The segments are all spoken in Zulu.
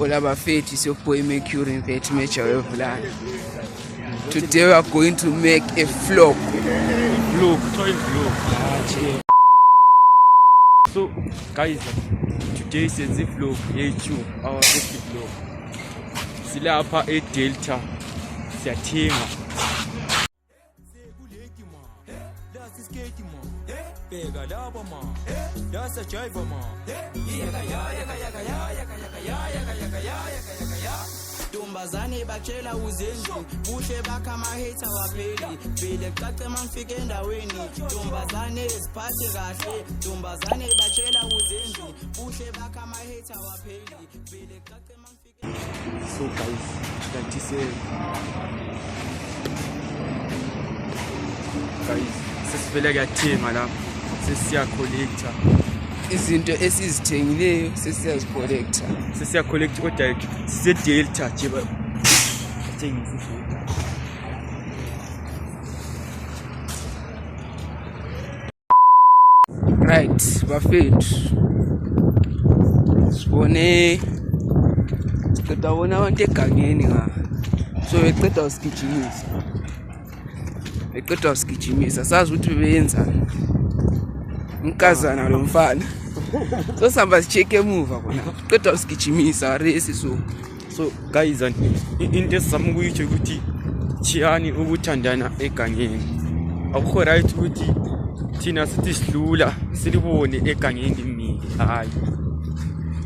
all our faith is your boy Mercury in that match of land. Today we are going to make a vlog. So guys, today is the vlog, our first vlog. Silapha eDelta siyathenga. Bheka lapha ma. Yasa jive ma. Ntombazane batshela uzenzi buhle bakha ama-hater wapheli vele cace mangifike endaweni ntombazane ziphathe kahle ntombazane batshela uzenzi buhle bakha ama-hater wapheli vele cace mangifike. So guys, like I said, guys, sesivele kuyathenga la, sesiya collector izinto esizithengileyo sesiyazicollector kodwa siseDelta nje bathengisa iDelta. right bafethu sibone siqeda bona abantu egangeni nga so beqeda usigijimisa sazi ukuthi bebenzani umkazana lo mfana so samba sicheck emuva khona qeda usigijimisa race so guys, into esizama ukuyitsho ukuthi chiyani ukuthandana egangeni. Akukho right ukuthi thina sithi sidlula silibone egangeni mini. Hayi,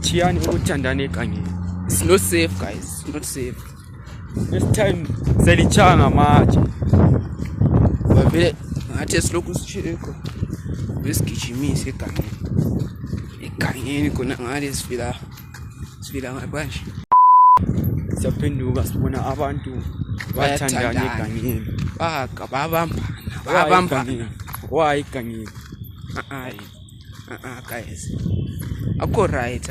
chiyani ukuthandana egangeni. It's not safe guys, it's not safe. Next time selichanga manje bavele ngathi silokhu sichileko besigijimisa egangeni khona ngale sifila ngaphandle siyaphenduka sibona abantu bathandana egangeni babambana why egangeni. Guys akho right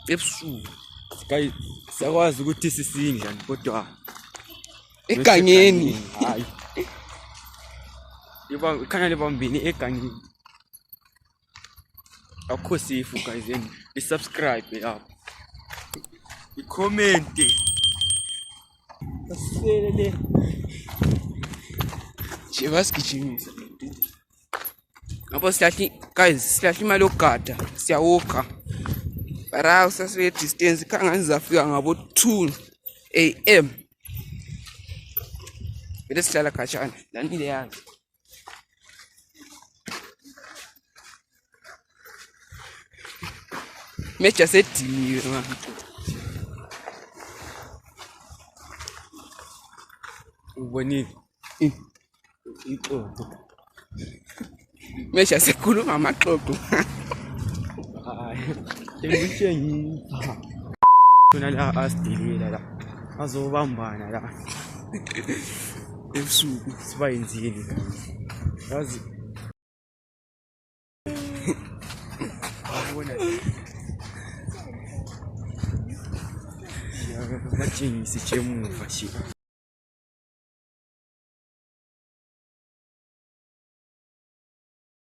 ebusuku guys siyakwazi ukuthi sisinjani kodwa egangeni hayi khanya lebambini egangeni akho safe guys. And subscribe lapho, i-comment aselele nje basigijimisa ngapho sihlahla imali yokugada siyawokha bara usasiye distance kangani zafika ngabo 2 AM bese sihlala khatshana lanile yazi mecha sediniwe manje ubonile ixoxo mecha sekhuluma amaxoxo hayi engitshengisa khona la asidelela la azobambana la ebusuku sibayenzini yazi abona batshengisa ijemuva shi